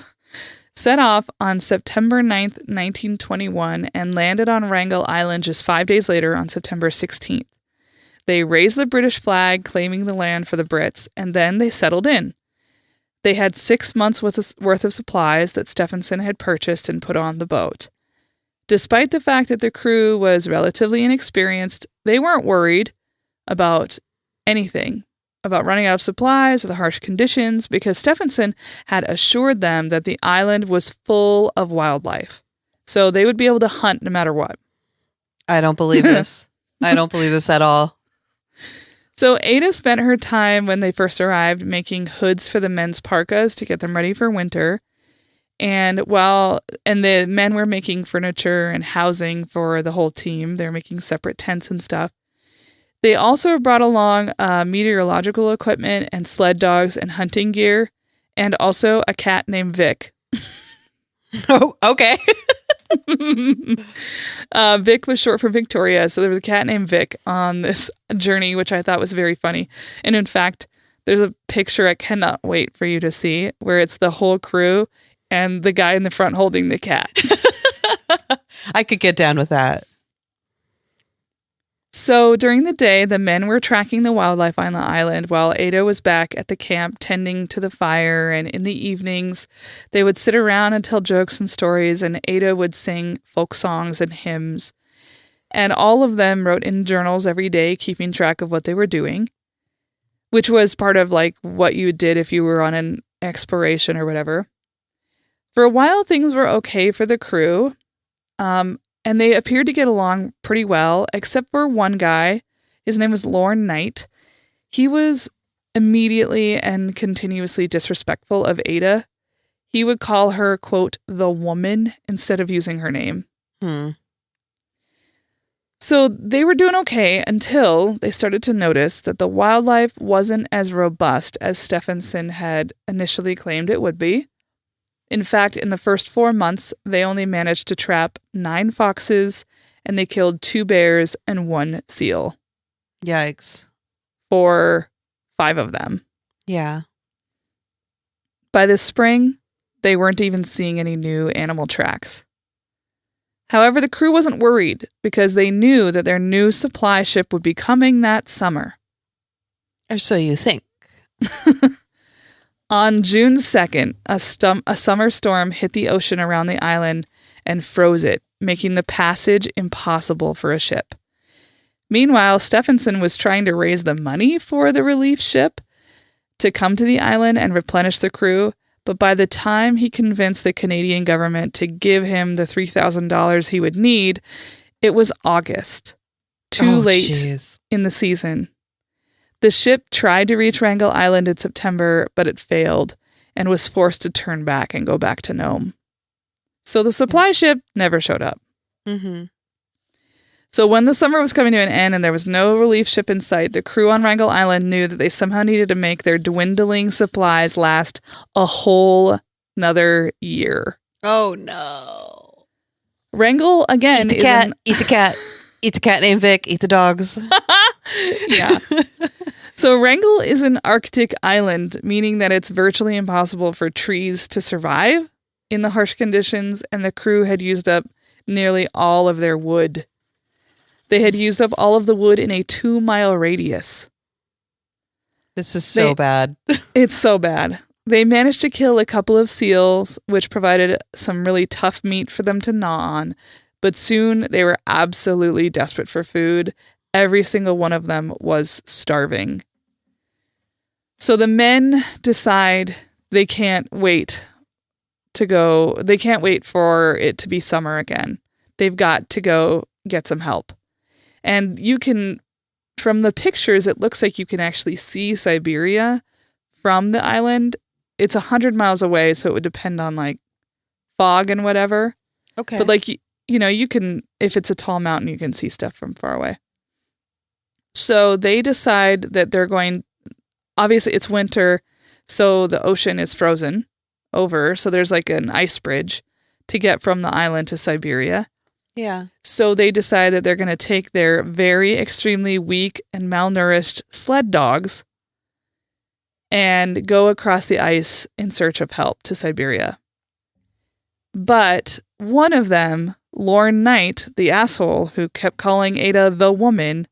set off on September 9th, 1921, and landed on Wrangel Island just 5 days later on September 16th. They raised the British flag, claiming the land for the Brits, and then they settled in. They had 6 months' worth of supplies that Stephenson had purchased and put on the boat. Despite the fact that the crew was relatively inexperienced, they weren't worried about anything, about running out of supplies or the harsh conditions, because Stephenson had assured them that the island was full of wildlife. So they would be able to hunt no matter what. I don't believe this. I don't believe this at all. So Ada spent her time when they first arrived making hoods for the men's parkas to get them ready for winter. And the men were making furniture and housing for the whole team. They're making separate tents and stuff. They also brought along meteorological equipment and sled dogs and hunting gear, and also a cat named Vic. Oh, okay. Vic was short for Victoria, so there was a cat named Vic on this journey, which I thought was very funny. And in fact, there's a picture I cannot wait for you to see, where it's the whole crew and the guy in the front holding the cat. I could get down with that. So during the day, the men were tracking the wildlife on the island while Ada was back at the camp tending to the fire, and in the evenings, they would sit around and tell jokes and stories, and Ada would sing folk songs and hymns. And all of them wrote in journals every day, keeping track of what they were doing, which was part of like what you did if you were on an exploration or whatever. For a while, things were okay for the crew. And they appeared to get along pretty well, except for one guy. His name was Lorne Knight. He was immediately and continuously disrespectful of Ada. He would call her, quote, the woman, instead of using her name. So they were doing okay until they started to notice that the wildlife wasn't as robust as Stephenson had initially claimed it would be. In fact, in the first 4 months, they only managed to trap 9 foxes, and they killed 2 bears and 1 seal Yikes. for 5 of them. Yeah. By this spring, they weren't even seeing any new animal tracks. However, the crew wasn't worried because they knew that their new supply ship would be coming that summer. Or so you think. On June 2nd, a summer storm hit the ocean around the island and froze it, making the passage impossible for a ship. Meanwhile, Stephenson was trying to raise the money for the relief ship to come to the island and replenish the crew, but by the time he convinced the Canadian government to give him the $3,000 he would need, it was August. Too late Geez. in the season. The ship tried to reach Wrangel Island in September, but it failed and was forced to turn back and go back to Nome. So the supply ship never showed up. Mm-hmm. So when the summer was coming to an end and there was no relief ship in sight, the crew on Wrangel Island knew that they somehow needed to make their dwindling supplies last a whole another year. Oh, no. Wrangel, again, Eat the cat. Eat the cat. Eat the cat named Vic. Eat the dogs. Yeah. So Wrangel is an Arctic island, meaning that it's virtually impossible for trees to survive in the harsh conditions, and the crew had used up nearly all of their wood. They had used up all of the wood in a 2-mile radius. This is so bad. It's so bad. They managed to kill a couple of seals, which provided some really tough meat for them to gnaw on, but soon they were absolutely desperate for food. Every single one of them was starving. So the men decide they can't wait for it to be summer again. They've got to go get some help. And you can, from the pictures, it looks like you can actually see Siberia from the island. It's 100 miles away, so it would depend on like fog and whatever. Okay. But like, you can, if it's a tall mountain, you can see stuff from far away. So they decide that they're going, obviously it's winter, so the ocean is frozen over. So there's like an ice bridge to get from the island to Siberia. Yeah. So they decide that they're going to take their very extremely weak and malnourished sled dogs and go across the ice in search of help to Siberia. But one of them, Lorne Knight, the asshole who kept calling Ada the woman,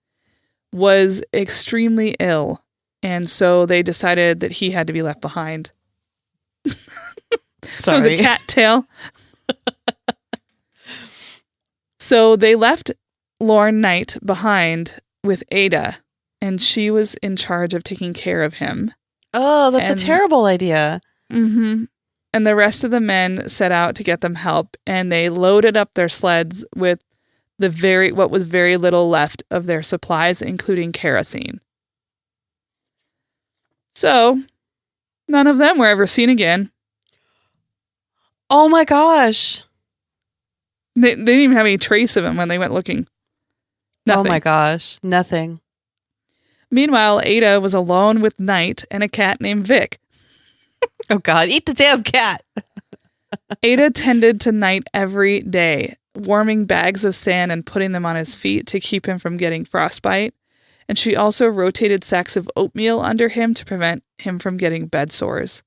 was extremely ill. And so they decided that he had to be left behind. Sorry. It was a cat tail. So they left Lorne Knight behind with Ada, and she was in charge of taking care of him. Oh, that's a terrible idea. Mm-hmm. And the rest of the men set out to get them help, and they loaded up their sleds with what was very little left of their supplies, including kerosene. So, none of them were ever seen again. Oh my gosh. They didn't even have any trace of him when they went looking. Nothing. Oh my gosh. Nothing. Meanwhile, Ada was alone with Knight and a cat named Vic. Oh God, eat the damn cat. Ada tended to Knight every day, warming bags of sand and putting them on his feet to keep him from getting frostbite. And she also rotated sacks of oatmeal under him to prevent him from getting bed sores.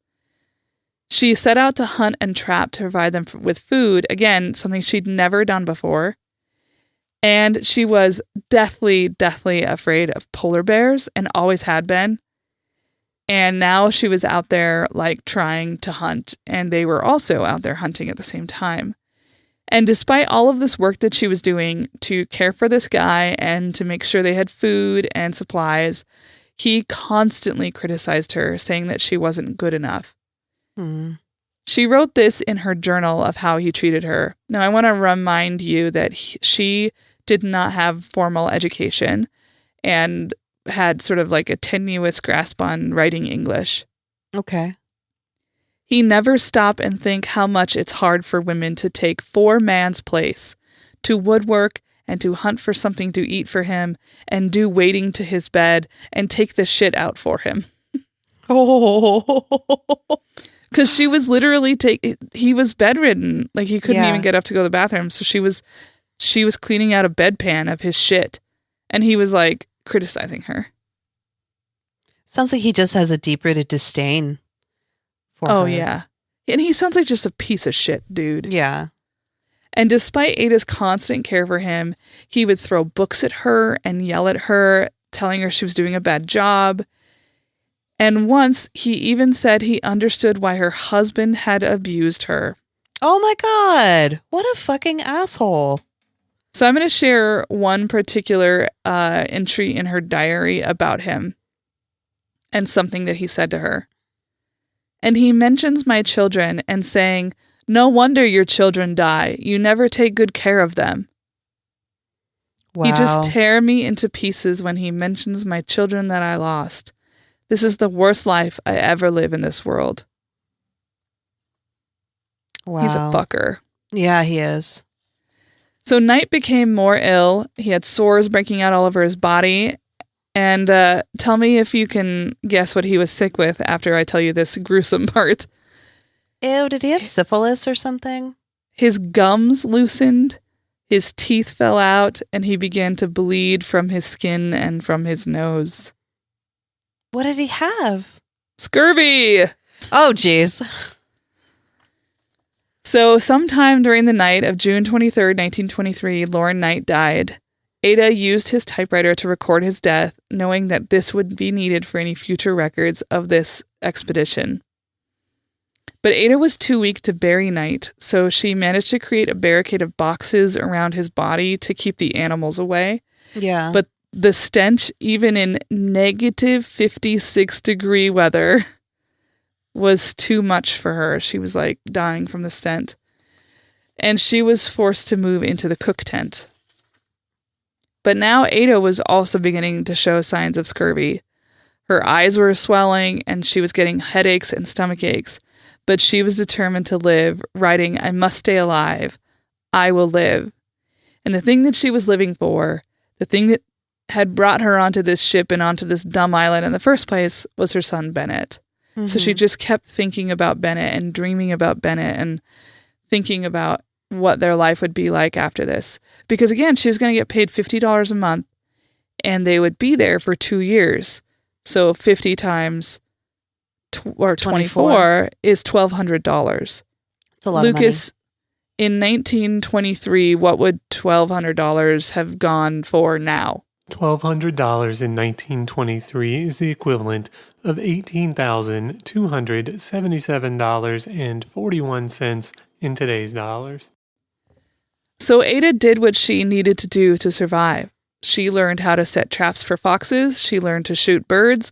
She set out to hunt and trap to provide them with food, again, something she'd never done before. And she was deathly, deathly afraid of polar bears and always had been. And now she was out there like trying to hunt, and they were also out there hunting at the same time. And despite all of this work that she was doing to care for this guy and to make sure they had food and supplies, he constantly criticized her, saying that she wasn't good enough. She wrote this in her journal of how he treated her. Now, I want to remind you that she did not have formal education and had sort of like a tenuous grasp on writing English. Okay. He never stopped and think how much it's hard for women to take 4 man's place, to woodwork and to hunt for something to eat for him and do waiting to his bed and take the shit out for him. Oh. Because she was literally he was bedridden. Like he couldn't Yeah. even get up to go to the bathroom. So she was cleaning out a bedpan of his shit. And he was like criticizing her. Sounds like he just has a deep-rooted disdain for Oh, her. yeah. And he sounds like just a piece of shit, dude. Yeah. And despite Ada's constant care for him, he would throw books at her and yell at her, telling her she was doing a bad job. And once he even said he understood why her husband had abused her. Oh my God. What a fucking asshole. So I'm going to share one particular entry in her diary about him and something that he said to her. And he mentions my children and saying, "No wonder your children die. You never take good care of them." Wow. He just tear me into pieces when he mentions my children that I lost. This is the worst life I ever live in this world. Wow. He's a fucker. Yeah, he is. So Knight became more ill. He had sores breaking out all over his body. And tell me if you can guess what he was sick with after I tell you this gruesome part. Ew, did he have syphilis or something? His gums loosened, his teeth fell out, and he began to bleed from his skin and from his nose. What did he have? Scurvy! Oh, jeez. So sometime during the night of June 23rd, 1923, Lauren Knight died. Ada used his typewriter to record his death, knowing that this would be needed for any future records of this expedition. But Ada was too weak to bury Knight, so she managed to create a barricade of boxes around his body to keep the animals away. Yeah. But the stench, even in negative 56-degree weather, was too much for her. She was like dying from the stench. And she was forced to move into the cook tent. But now Ada was also beginning to show signs of scurvy. Her eyes were swelling and she was getting headaches and stomach aches. But she was determined to live, writing, "I must stay alive. I will live." And the thing that she was living for, the thing that had brought her onto this ship and onto this dumb island in the first place, was her son Bennett. So she just kept thinking about Bennett and dreaming about Bennett and thinking about what their life would be like after this. Because again, she was going to get paid $50 a month and they would be there for 2 years. So 50 times 24 is $1,200. It's a lot Lucas, in 1923, what would $1,200 have gone for now? $1,200 in 1923 is the equivalent of $18,277.41 in today's dollars. So Ada did what she needed to do to survive. She learned how to set traps for foxes, she learned to shoot birds,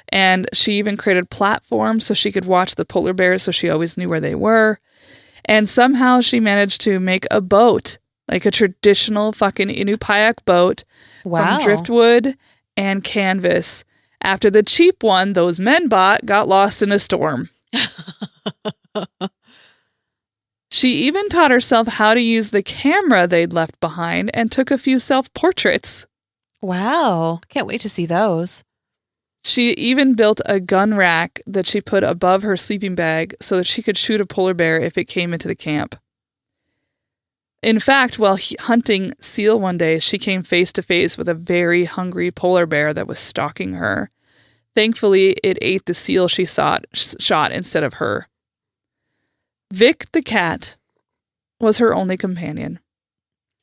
and she even created platforms so she could watch the polar bears so she always knew where they were. And somehow she managed to make a boat, like a traditional fucking Inupiaq boat, Wow. from driftwood and canvas. After the cheap one those men bought got lost in a storm. She even taught herself how to use the camera they'd left behind and took a few self-portraits. Wow. Can't wait to see those. She even built a gun rack that she put above her sleeping bag so that she could shoot a polar bear if it came into the camp. In fact, while hunting seal one day, she came face to face with a very hungry polar bear that was stalking her. Thankfully, it ate the seal she shot instead of her. Vic the cat was her only companion.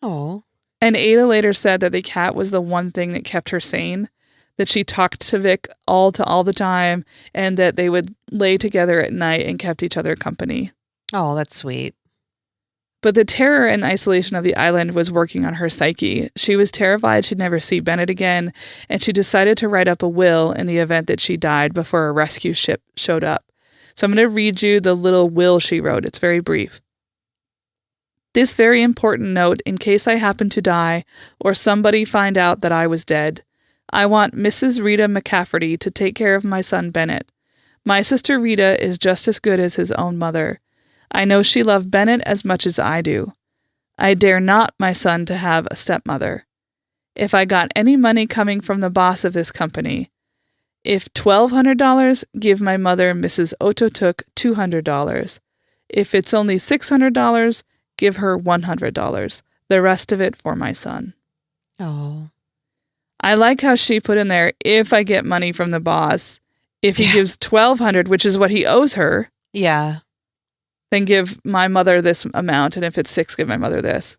Oh. And Ada later said that the cat was the one thing that kept her sane, that she talked to Vic all the time, and that they would lay together at night and kept each other company. Oh, that's sweet. But the terror and isolation of the island was working on her psyche. She was terrified she'd never see Bennett again, and she decided to write up a will in the event that she died before a rescue ship showed up. So I'm going to read you the little will she wrote. It's very brief. "This very important note in case I happen to die or somebody find out that I was dead. I want Mrs. Rita McCafferty to take care of my son Bennett. My sister Rita is just as good as his own mother. I know she loved Bennett as much as I do. I dare not my son to have a stepmother. If I got any money coming from the boss of this company, if $1,200, give my mother, Mrs. Ototuk, $200. If it's only $600, give her $100. The rest of it for my son. Oh. I like how she put in there, if I get money from the boss, if he gives $1,200, which is what he owes her, Yeah. then give my mother this amount, and if it's $6, give my mother this.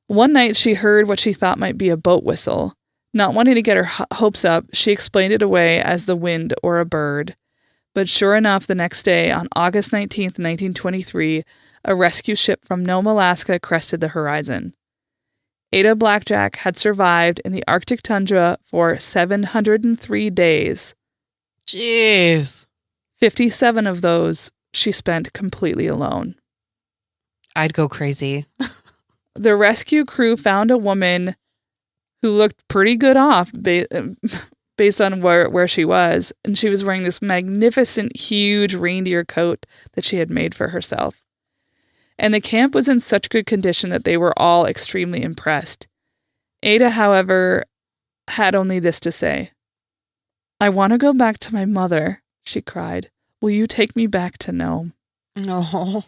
One night she heard what she thought might be a boat whistle. Not wanting to get her hopes up, she explained it away as the wind or a bird. But sure enough, the next day, on August 19th, 1923, a rescue ship from Nome, Alaska crested the horizon. Ada Blackjack had survived in the Arctic tundra for 703 days. Jeez. 57 of those she spent completely alone. I'd go crazy. The rescue crew found a woman who looked pretty good off based on where she was, and she was wearing this magnificent, huge reindeer coat that she had made for herself. And the camp was in such good condition that they were all extremely impressed. Ada, however, had only this to say. I want to go back to my mother, she cried. Will you take me back to Nome? No.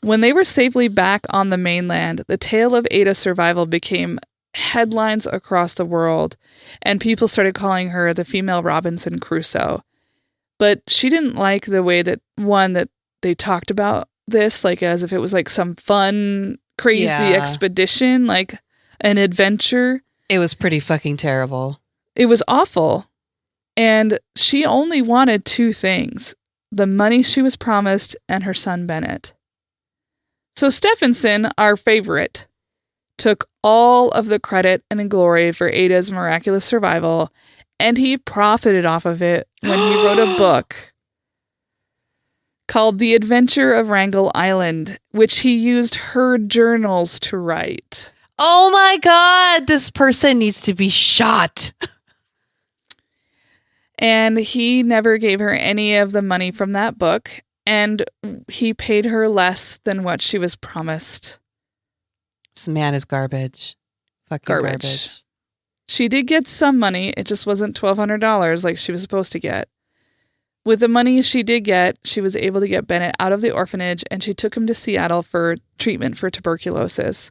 When they were safely back on the mainland, the tale of Ada's survival became headlines across the world, and people started calling her the female Robinson Crusoe. But she didn't like the way that they talked about this, like as if it was like some fun, crazy expedition, like an adventure. It was pretty fucking terrible. It was awful. And she only wanted two things: the money she was promised and her son Bennett. So Stephenson, our favorite, took all of the credit and glory for Ada's miraculous survival, and he profited off of it when he wrote a book called The Adventure of Wrangel Island, which he used her journals to write. Oh my God, this person needs to be shot. And he never gave her any of the money from that book, and he paid her less than what she was promised. This man is garbage. Fucking garbage. She did get some money. It just wasn't $1,200 like she was supposed to get. With the money she did get, she was able to get Bennett out of the orphanage, and she took him to Seattle for treatment for tuberculosis.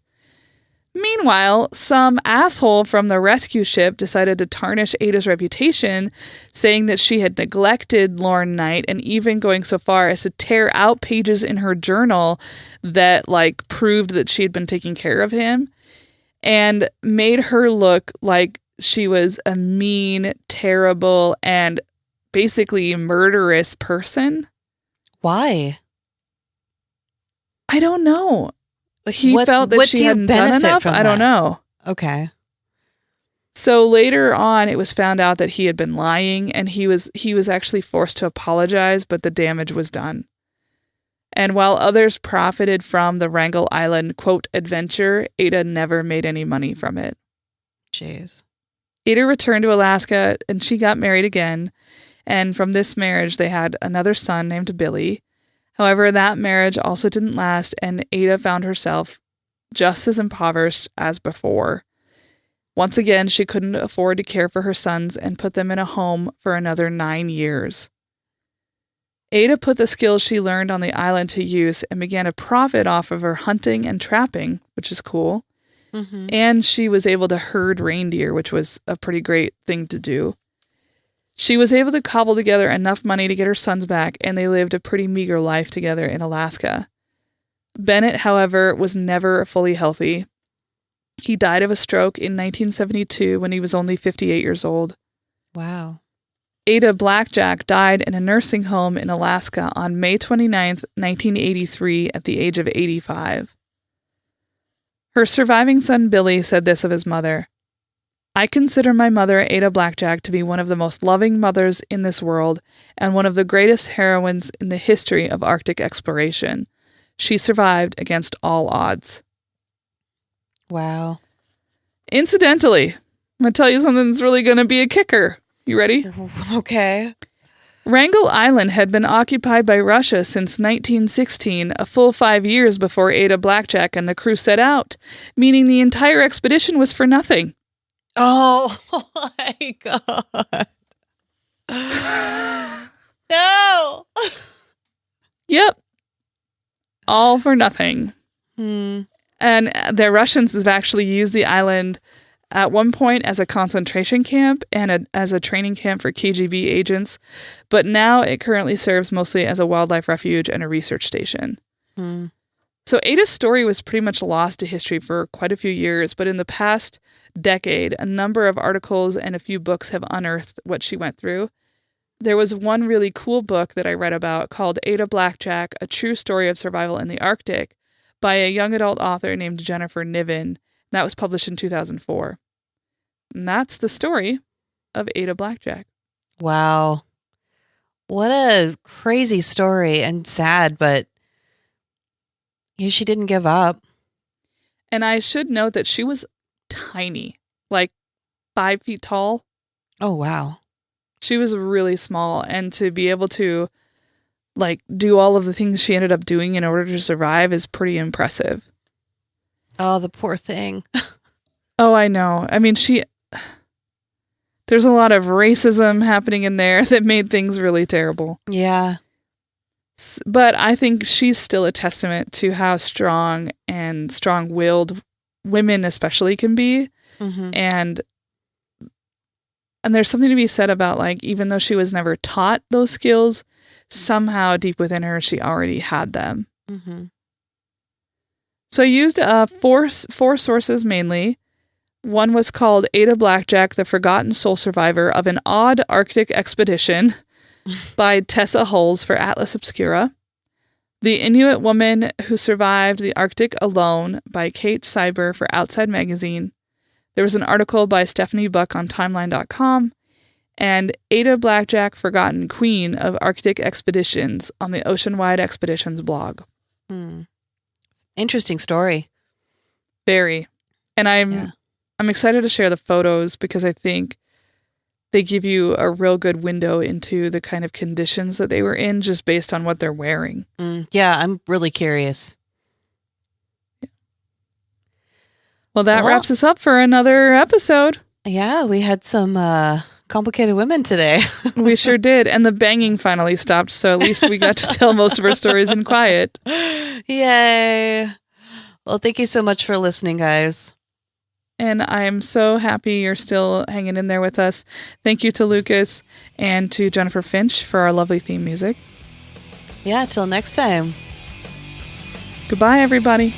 Meanwhile, some asshole from the rescue ship decided to tarnish Ada's reputation, saying that she had neglected Lorne Knight, and even going so far as to tear out pages in her journal that proved that she had been taking care of him, and made her look like she was a mean, terrible, and basically murderous person. Why? I don't know. He felt that she hadn't done enough. I don't know. Okay. So later on, it was found out that he had been lying, and he was actually forced to apologize, but the damage was done. And while others profited from the Wrangel Island, quote, adventure, Ada never made any money from it. Jeez. Ada returned to Alaska, and she got married again. And from this marriage, they had another son named Billy. However, that marriage also didn't last, and Ada found herself just as impoverished as before. Once again, she couldn't afford to care for her sons and put them in a home for another 9 years. Ada put the skills she learned on the island to use and began to profit off of her hunting and trapping, which is cool. Mm-hmm. And she was able to herd reindeer, which was a pretty great thing to do. She was able to cobble together enough money to get her sons back, and they lived a pretty meager life together in Alaska. Bennett, however, was never fully healthy. He died of a stroke in 1972 when he was only 58 years old. Wow. Ada Blackjack died in a nursing home in Alaska on May 29th, 1983, at the age of 85. Her surviving son, Billy, said this of his mother. I consider my mother, Ada Blackjack, to be one of the most loving mothers in this world and one of the greatest heroines in the history of Arctic exploration. She survived against all odds. Wow. Incidentally, I'm going to tell you something that's really going to be a kicker. You ready? Okay. Wrangel Island had been occupied by Russia since 1916, a full 5 years before Ada Blackjack and the crew set out, meaning the entire expedition was for nothing. Oh my God. No. Yep. All for nothing. Hmm. And the Russians have actually used the island at one point as a concentration camp and as a training camp for KGB agents, but now it currently serves mostly as a wildlife refuge and a research station. Hmm. So Ada's story was pretty much lost to history for quite a few years, but in the past decade, a number of articles and a few books have unearthed what she went through. There was one really cool book that I read about called Ada Blackjack, A True Story of Survival in the Arctic, by a young adult author named Jennifer Niven. That was published in 2004. And that's the story of Ada Blackjack. Wow. What a crazy story and sad, but yeah, she didn't give up. And I should note that she was tiny, like 5 feet tall. Oh, wow. She was really small. And to be able to like do all of the things she ended up doing in order to survive is pretty impressive. Oh, the poor thing. Oh, I know. I mean, there's a lot of racism happening in there that made things really terrible. Yeah. But I think she's still a testament to how strong and strong-willed women especially can be. Mm-hmm. And there's something to be said about, like, even though she was never taught those skills, somehow deep within her, she already had them. Mm-hmm. So I used four sources mainly. One was called Ada Blackjack, the Forgotten Soul Survivor of an Odd Arctic Expedition by Tessa Hulls for Atlas Obscura. The Inuit Woman Who Survived the Arctic Alone by Kate Cyber for Outside Magazine. There was an article by Stephanie Buck on Timeline.com. And Ada Blackjack, Forgotten Queen of Arctic Expeditions on the Oceanwide Expeditions blog. Interesting story. Very. And I'm excited to share the photos because I think they give you a real good window into the kind of conditions that they were in just based on what they're wearing. Yeah, I'm really curious. Well, that wraps us up for another episode. Yeah, we had some complicated women today. We sure did. And the banging finally stopped, so at least we got to tell most of our stories in quiet. Yay. Well, thank you so much for listening, guys. And I am so happy you're still hanging in there with us. Thank you to Lucas and to Jennifer Finch for our lovely theme music. Yeah, till next time. Goodbye, everybody.